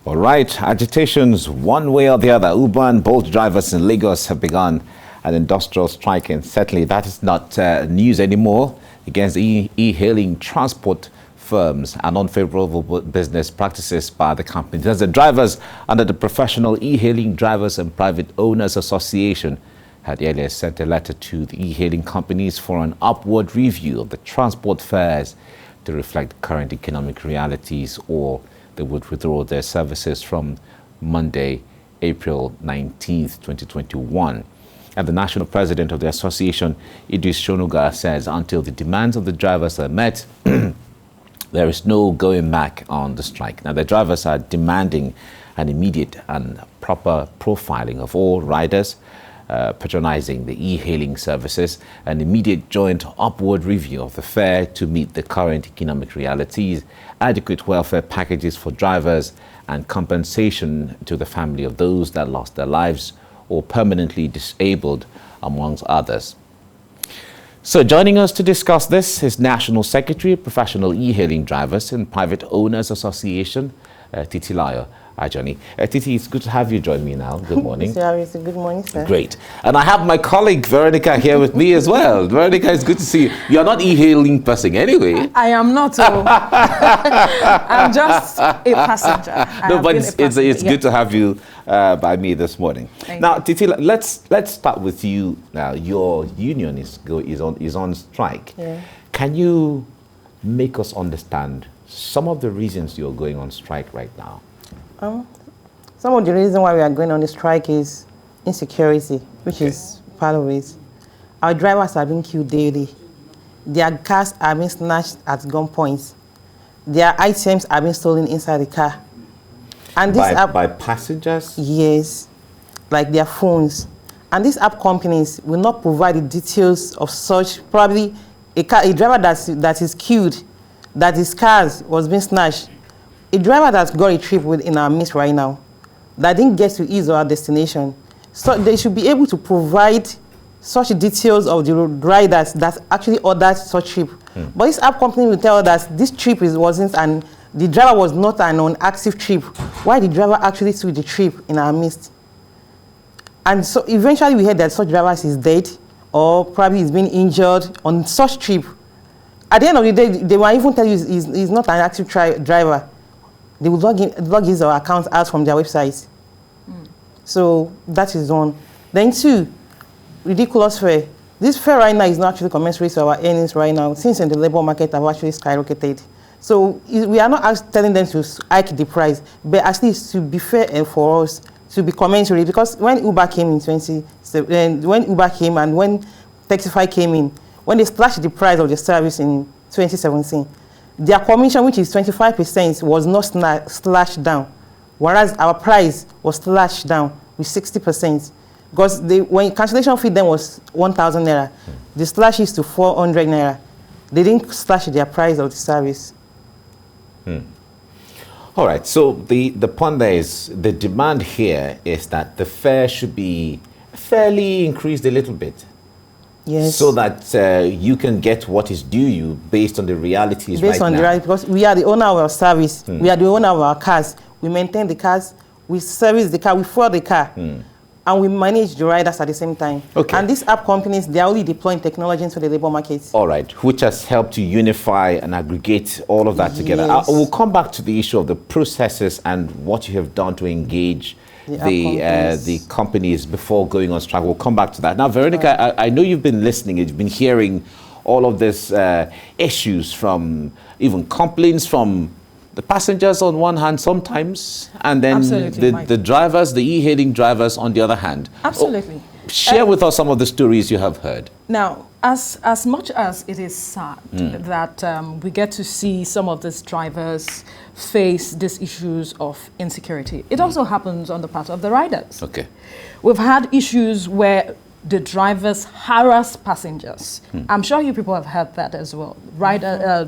All right, agitations one way or the other. Uber and Bolt drivers in Lagos have begun an industrial strike, and certainly that is not news anymore against e-hailing transport firms and unfavorable business practices by the companies. As the drivers under the Professional E-Hailing Drivers and Private Owners Association had earlier sent a letter to the e-hailing companies for an upward review of the transport fares to reflect current economic realities, or they would withdraw their services from Monday, April 19th, 2021. And the national president of the association, Idris Shonuga, says until the demands of the drivers are met, there is no going back on the strike. Now, the drivers are demanding an immediate and proper profiling of all riders patronizing the e-hailing services, an immediate joint upward review of the fare to meet the current economic realities, adequate welfare packages for drivers, and compensation to the family of those that lost their lives or permanently disabled, amongst others. So joining us to discuss this is National Secretary, Professional E-Hailing Drivers and Private Owners Association, Titilayo Ajani. Titi, it's good to have you join me now. Good morning. Good morning, sir. Great. And I have my colleague Veronica here with me as well. Veronica, it's good to see you. You're not e-hailing person anyway. I am not. I'm just a passenger. No, but it's good to have you by me this morning. Now, Titi, let's start with you now. Your union is on strike. Yeah. Can you make us understand some of the reasons you're going on strike right now? Some of the reason why we are going on the strike is insecurity, which is part of it. Our drivers are being killed daily. Their cars are being snatched at gunpoint. Their items are being stolen inside the car. And this by passengers? Yes, like their phones. And these app companies will not provide the details of such, probably a driver that is killed, that his cars was being snatched. A driver that's got a trip in our midst right now, that didn't get to his or her destination, so they should be able to provide such details of the riders that actually ordered such trip. But this app company will tell us that this trip wasn't, and the driver was not an on-active trip, why the driver actually took the trip in our midst. And so eventually we heard that such driver is dead, or probably he's been injured on such trip. At the end of the day, they will even tell you he's not an active driver. They will log his or account out from their website. So that is one. Then two, ridiculous fare. This fare right now is not actually commensurate to our earnings right now, since in the labor market have actually skyrocketed. So we are not telling them to hike the price, but at least to be fair for us, to be commensurate. Because when Uber came in and when Taxify came in, when they slashed the price of the service in 2017, their commission, which is 25%, was not slashed down, whereas our price was slashed down with 60%. Because when cancellation fee then was 1,000 naira, the slash is to 400 naira. They didn't slash their price of the service. All right. So the point there is, the demand here is that the fare should be fairly increased a little bit. Yes. So that you can get what is due you based on the realities based right on now. the reality, because we are the owner of our service. We are the owner of our cars. We maintain the cars. We service the car. We fuel the car. And we manage the riders at the same time. Okay. And these app companies, they are only deploying technology into the labor market. All right, which has helped to unify and aggregate all of that together. Yes. We'll come back to the issue of the processes and what you have done to engage the companies before going on strike. We'll come back to that. Now, Veronica, I know you've been listening. You've been hearing all of these issues, from even complaints from the passengers on one hand sometimes, and then the drivers, the e-hailing drivers on the other hand. Absolutely. Share with us some of the stories you have heard. Now, as much as it is sad that we get to see some of these drivers face these issues of insecurity, it also happens on the part of the riders. Okay. We've had issues where the drivers harass passengers. I'm sure you people have heard that as well.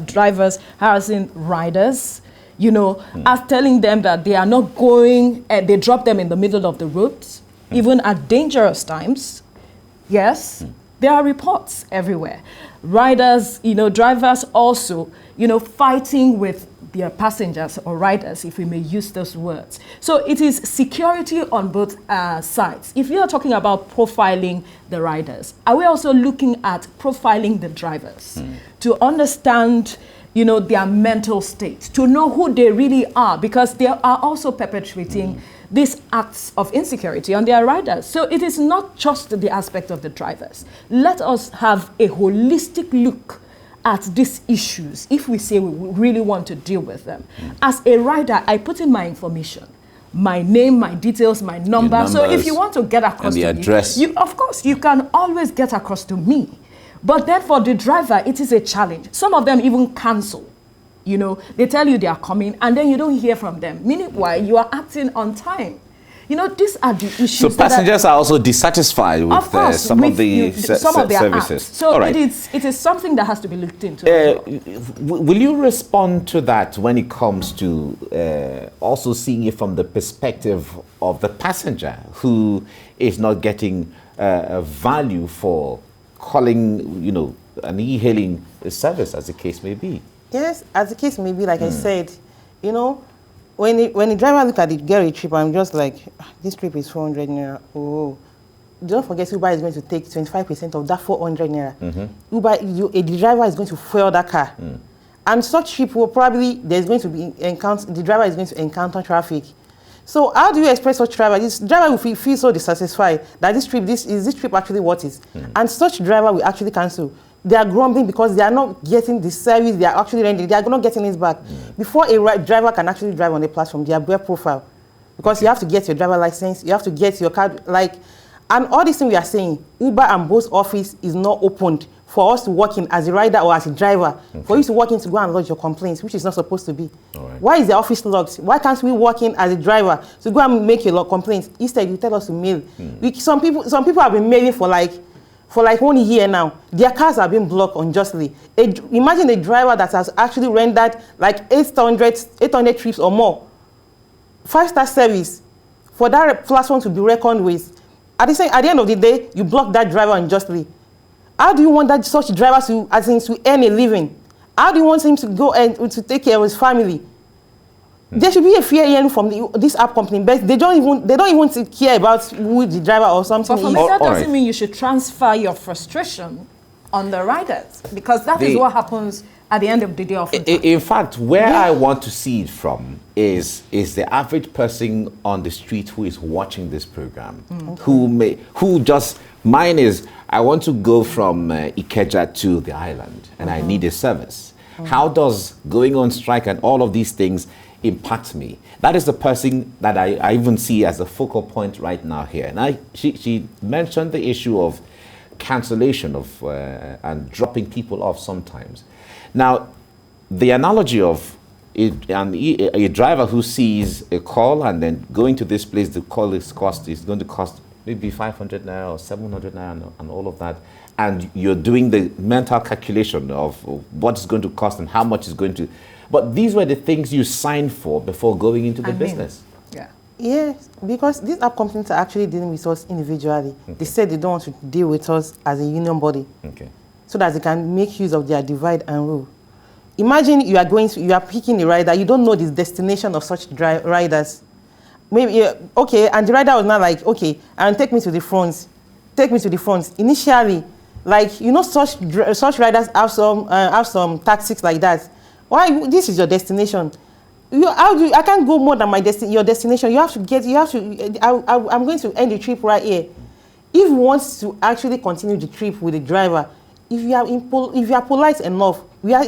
Drivers harassing riders, you know, as telling them that they are not going, and they drop them in the middle of the road, even at dangerous times. Yes, there are reports everywhere. Riders, you know, drivers also, fighting with their passengers or riders, if we may use those words. So it is security on both sides. If you are talking about profiling the riders, are we also looking at profiling the drivers to understand, their mental state, to know who they really are, because they are also perpetrating these acts of insecurity on their riders. So it is not just the aspect of the drivers. Let us have a holistic look at these issues if we say we really want to deal with them. As a rider, I put in my information, my name, my details, my number. So if you want to get across and the to address. me, of course, you can always get across to me. But then for the driver, it is a challenge. Some of them even cancel. They tell you they are coming, and then you don't hear from them. Meanwhile, you are acting on time. These are the issues. So passengers are also dissatisfied with some of the services. Apps. So right. it is something that has to be looked into. As well. Will you respond to that when it comes to also seeing it from the perspective of the passenger who is not getting a value for calling, an e-hailing service, as the case may be? Yes, as the case may be, like I said, when the driver look at the get a trip, I'm just like, this trip is 400 naira. Oh, don't forget Uber is going to take 25% of that 400 naira. The driver is going to fuel that car. And such trip will probably, the driver is going to encounter traffic. So how do you express such driver? This driver will feel so dissatisfied that this trip actually worth it? And such driver will actually cancel. They are grumbling because they are not getting the service they are actually rendering. They are not getting it back. Before a driver can actually drive on the platform, they are web profile. Because you have to get your driver license, you have to get your card, and all these things we are saying, Uber and Bolt's office is not opened for us to work in as a rider or as a driver, for you to work in to go and lodge your complaints, which is not supposed to be. Right. Why is the office locked? Why can't we work in as a driver to go and make your complaints? Instead, you tell us to mail. Some people have been mailing for 1 year now. Their cars have been blocked unjustly. Imagine a driver that has actually rendered 800 trips or more. 5-star service for that platform to be reckoned with. At the end of the day, you block that driver unjustly. How do you want such driver to earn a living? How do you want him to go and to take care of his family? There should be a fair hearing from this app company, but they don't even care about who the driver or something. But for me, that doesn't mean you should transfer your frustration on the riders, because that is what happens at the end of the day. In fact, where I want to see it from is the average person on the street who is watching this program, mine is, I want to go from Ikeja to the island, and I need a service. How does going on strike and all of these things impact me? That is the person that I even see as a focal point right now here. And she mentioned the issue of cancellation of and dropping people off sometimes. Now, the analogy of a driver who sees a call and then going to this place, the call is going to cost maybe 500 naira or 700 naira and all of that. And you're doing the mental calculation of what it's going to cost and how much it's going to. But these were the things you signed for before going into the business. Yeah. Yes, because these app companies are actually dealing with us individually. They said they don't want to deal with us as a union body. So that they can make use of their divide and rule. Imagine you are picking a rider, you don't know the destination of such riders. Maybe, and the rider was not like, okay, and take me to the front. Take me to the front. Initially, such riders have some tactics like that. Why? This is your destination. I can't go more than your destination. I'm going to end the trip right here. If you want to actually continue the trip with the driver, if you are polite enough, we are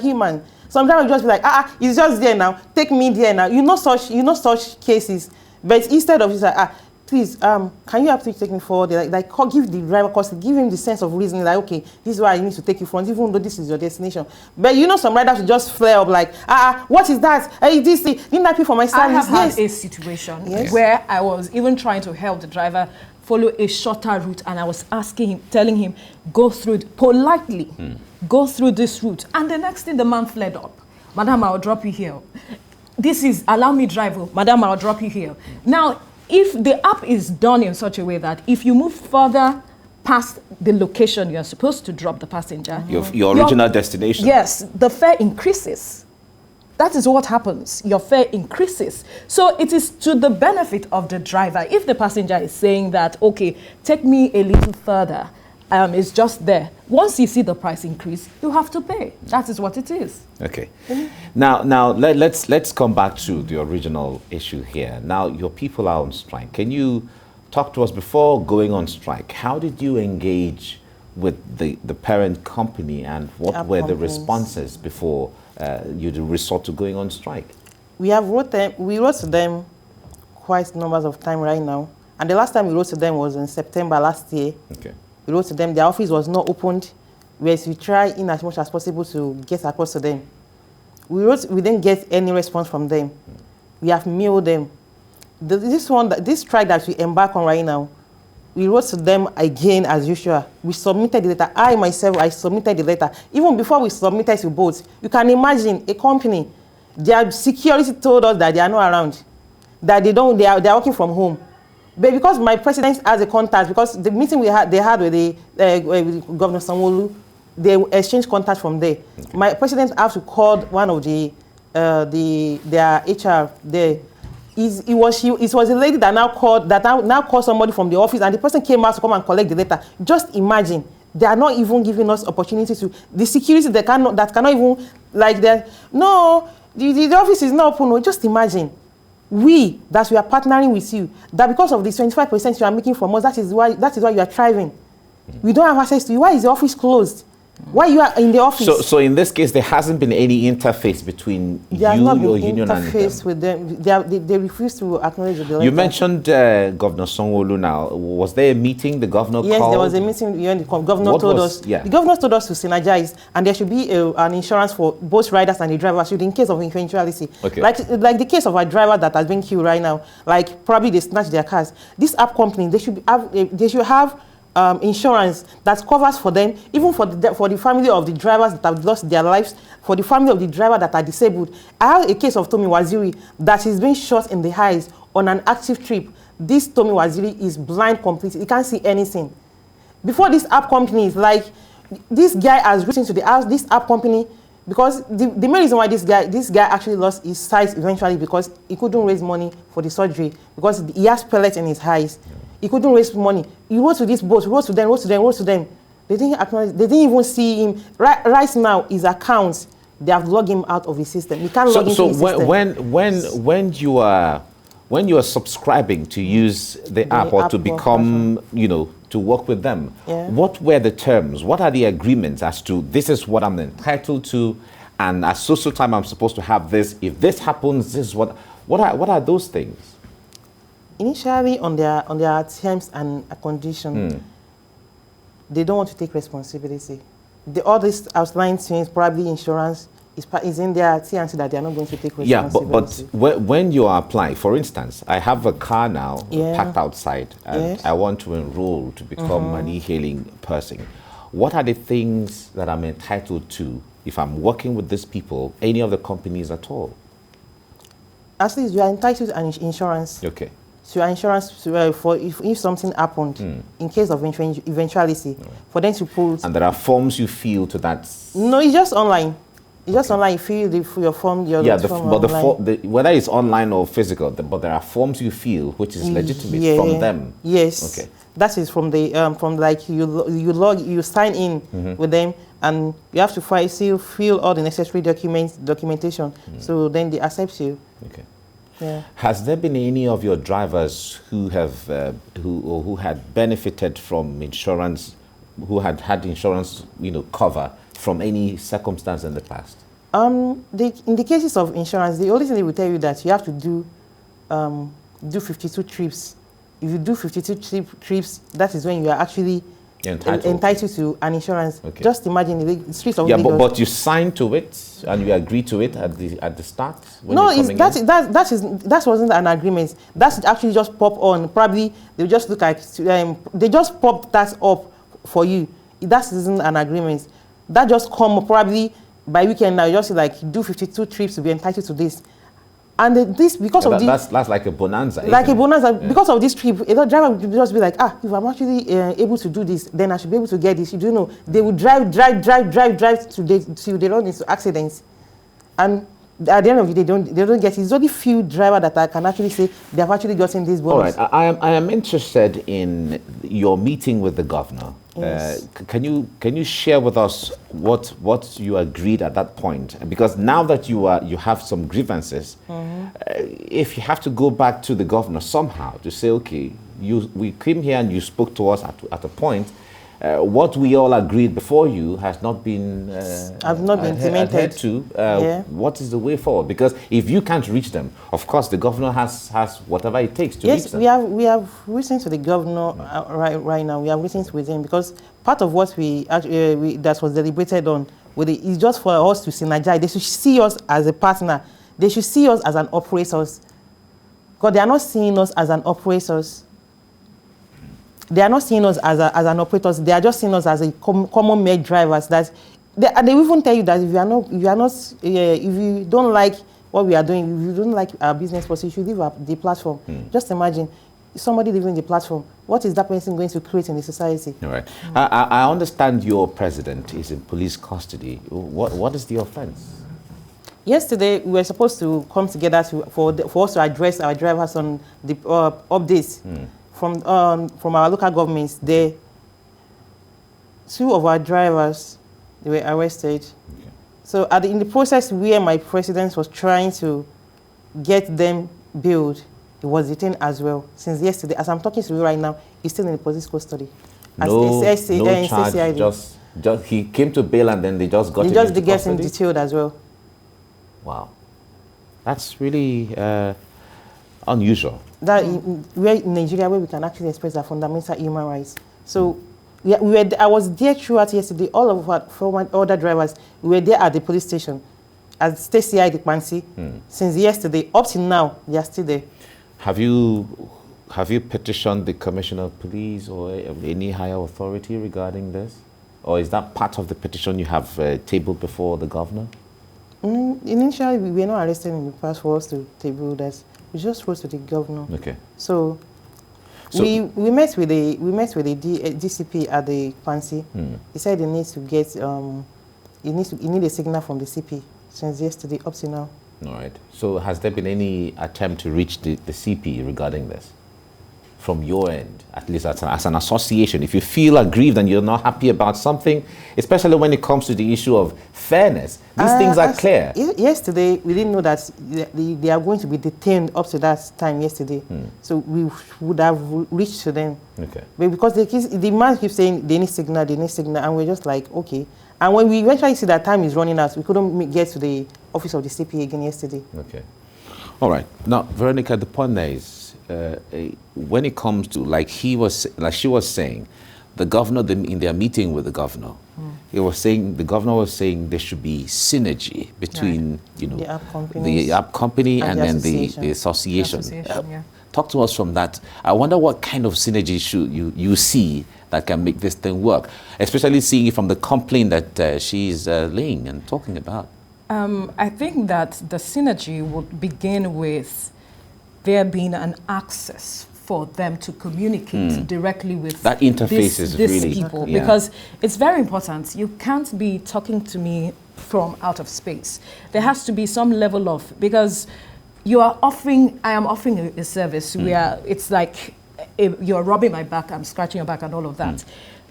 human. Some drivers just be like, it's just there now. Take me there now. You know such cases. But instead of just like, please, can you actually take me forward? Give the driver custody, give him the sense of reasoning, like, okay, this is why I need to take you from, even though this is your destination. But some riders will just flare up like, what is that? Hey, didn't I pay for my service? I have had a situation where I was even trying to help the driver follow a shorter route, and I was telling him, go through politely, go through this route. And the next thing, the man fled up. Madam, I'll drop you here. Allow me drive. Madam, I'll drop you here. Now, if the app is done in such a way that if you move further past the location you're supposed to drop the passenger, Your original destination. yes, the fare increases. That is what happens. Your fare increases. So it is to the benefit of the driver. If the passenger is saying that, okay, take me a little further, it's just there. Once you see the price increase, you have to pay. That is what it is. Okay. Now let's come back to the original issue here. Now your people are on strike. Can you talk to us before going on strike? How did you engage with the parent company, and what were the responses before you resort to going on strike? We wrote to them quite numbers of time right now. And the last time we wrote to them was in September last year. Okay. We wrote to them, their office was not opened, whereas we try in as much as possible to get across to them. We didn't get any response from them. We have mailed them. This strike that we embark on right now, we wrote to them again as usual. We submitted the letter. I submitted the letter. Even before we submitted to both, you can imagine a company, their security told us that they are not around, that they are working from home. But because my president has a contact, because the meeting they had with Governor Sanwo-Olu, they exchanged contact from there. Okay. My president had to call one of their HR there. It was a lady that now called somebody from the office, and the person came out to come and collect the letter. Just imagine, they are not even giving us opportunity to the security that cannot even the office is not open. Just imagine. We are partnering with you, that because of the 25% you are making from us, that is why you are thriving. We don't have access to you. Why is the office closed? Why you are in the office? So in this case, there hasn't been any interface between your union and them. With them. They refuse to acknowledge the letter. You mentioned Governor Sanwo-Olu now. Was there a meeting the governor called? Yes, there was a meeting. The governor told us. Yeah. The governor told us to synergize, and there should be an insurance for both riders and the drivers in case of eventuality. Okay. Like the case of a driver that has been killed right now. Like probably they snatched their cars. This app company, they should have insurance that covers for them, even for the family of the drivers that have lost their lives, for the family of the driver that are disabled. I have a case of Tommy Waziri that is being shot in the eyes on an active trip. This Tommy Waziri is blind completely. He can't see anything. Before this app company is like, this guy has written to this app company, because the main reason why this guy actually lost his sight eventually, because he couldn't raise money for the surgery, because he has pellets in his eyes. He couldn't raise money. He wrote to this boss, wrote to them. They didn't acknowledge. They didn't even see him. Right now, his accounts, they have logged him out of the system. He can't log into the system. When you are subscribing to use the app or to become, to work with them, what were the terms? What are the agreements as to this is what I'm entitled to, and at so time I'm supposed to have this. If this happens, this is what are those things? Initially, on their terms and conditions, they don't want to take responsibility. All these outlying things, probably insurance, is in their T&C that they are not going to take responsibility. Yeah, but when you are applying, for instance, I have a car now parked outside, and I want to enroll to become an e-hailing person. What are the things that I'm entitled to if I'm working with these people, any of the companies at all? At least you are entitled to insurance. Okay. So insurance for if something happened in case of eventuality, for them to pull. And there are forms you fill to that? No, it's just online. It's just online. You fill your form. Whether it's online or physical, but there are forms you fill which is legitimate from them. Yes. Okay. That is from the you sign in with them, and you have to fill all the necessary documentation. So then they accept you. Okay. Yeah. Has there been any of your drivers who have who had benefited from insurance, who had insurance, cover from any circumstance in the past? In the cases of insurance, the only thing they will tell you that you have to do 52 trips. If you do 52 trips, that is when you are actually entitled to an insurance. Okay. Just imagine the streets of Lagos. But you signed to it and you agreed to it at the start. No, that wasn't an agreement. That's actually just pop on. Probably they just look like they just pop that up for you. That isn't an agreement. That just come probably by weekend now. You just do 52 trips to be entitled to this. And this, because of this, that's like a bonanza. like a isn't it? bonus, because of this trip, a lot of drivers would just be like, if I'm actually able to do this, then I should be able to get this. You know, they would drive till they run into accidents, and at the end of the day, they don't get it. It's only few drivers that I can actually say they have actually gotten this bonus. All right, I am interested in your meeting with the governor. Yes. Can you share with us what you agreed at that point? Because now that you have some grievances, if you have to go back to the governor somehow to say, okay, we came here and you spoke to us at a point. What we all agreed before you has not been implemented. What is the way forward? Because if you can't reach them, of course, the governor has whatever it takes to reach them. Yes, we have written to the governor right now. We have written with him because part of what that was deliberated on is just for us to synergize. They should see us as a partner. They should see us as an operator. Because they are not seeing us as an operators. They are not seeing us as an operators. They are just seeing us as a common made drivers. That they will even tell you that if you don't like what we are doing, if you don't like our business policy, you should leave the platform. Just imagine somebody leaving the platform. What is that person going to create in the society? All right. I understand your president is in police custody. What is the offense? Yesterday, we were supposed to come together for us to address our drivers on the updates. From our local governments, two of our drivers, they were arrested. Okay. So in the process where my president was trying to get them bailed, he was detained as well. Since yesterday, as I'm talking to you right now, he's still in the police custody. No charge, just he came to bail and then they just got him into custody? They just get him detailed as well. Wow. That's really unusual. We're in Nigeria where we can actually express our fundamental human rights. So I was there throughout yesterday. All of our former other drivers, we were there at the police station, at State CI the Pansi. Since yesterday, up till now, they are still there. Have you petitioned the Commissioner of Police or any higher authority regarding this? Or is that part of the petition you have tabled before the governor? Initially, we were not arrested in the past for us to table that. We just wrote to the governor. Okay. So we met with the DCP at the Pansi. He said he needs to get he need a signal from the CP since yesterday up to now. All right. So has there been any attempt to reach the CP regarding this? From your end, at least as an association, if you feel aggrieved and you're not happy about something, especially when it comes to the issue of fairness, these things are clear. Yesterday, we didn't know that they are going to be detained up to that time yesterday. So we would have reached to them. Okay. But because the man keeps saying they need signal, and we're just like, okay. And when we eventually see that time is running out, we couldn't get to the office of the CP again yesterday. Okay. All right. Now, Veronica, the point there is, when it comes to, like she was saying, the governor, in their meeting with the governor, the governor was saying there should be synergy between, the app company and then the association. Talk to us from that. I wonder what kind of synergy should you see that can make this thing work, especially seeing it from the complaint that she's laying and talking about. I think that the synergy would begin with there being an access for them to communicate directly with that interface is really people, because it's very important. You can't be talking to me from out of space. There has to be some level of, because I am offering a service where it's like you're rubbing my back, I'm scratching your back and all of that.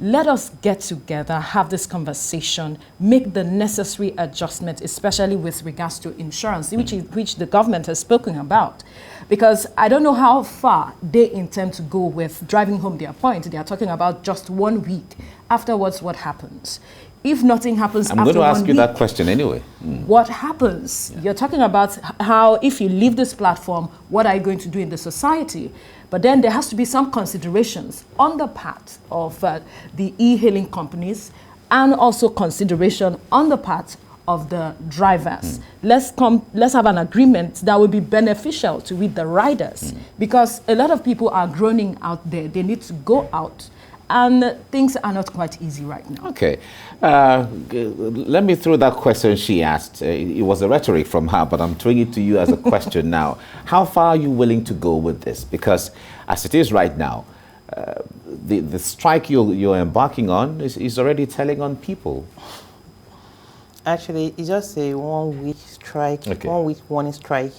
Let us get together, have this conversation, make the necessary adjustment, especially with regards to insurance, which the government has spoken about. Because I don't know how far they intend to go with driving home their point. They are talking about just 1 week. Afterwards, what happens? If nothing happens I'm after 1 week... I'm going to ask you that question anyway. What happens? You're talking about how if you leave this platform, what are you going to do in the society? But then there has to be some considerations on the part of the e-hailing companies and also consideration on the part of the drivers. Let's have an agreement that will be beneficial to the riders, because a lot of people are groaning out there. They need to go out and things are not quite easy right now. Okay. Let me throw that question she asked. It was a rhetoric from her, but I'm throwing it to you as a question now. How far are you willing to go with this? Because as it is right now, the strike you're embarking on is already telling on people. Actually, it's just a 1 week strike, Okay. 1 week warning strike.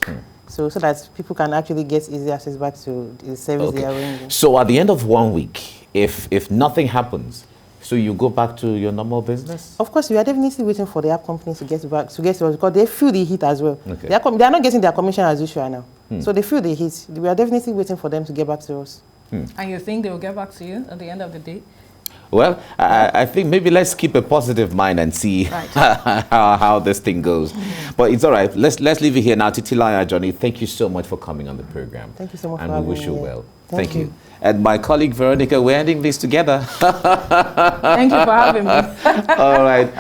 So that people can actually get easy access back to the service they are rendering. So at the end of 1 week, if nothing happens, so you go back to your normal business? Of course, we are definitely waiting for the app companies to get back to us because they feel the heat as well. Okay. They are not getting their commission as usual now. So they feel the heat. We are definitely waiting for them to get back to us. And you think they will get back to you at the end of the day? Well, I think maybe let's keep a positive mind and see Right. how this thing goes. But it's all right. Let's leave it here now. Titilaya, Johnny, thank you so much for coming on the program. Thank you so much and for we having wish me you here. well. Thank you. And my colleague Veronica, we're ending this together. Thank you for having me. All right.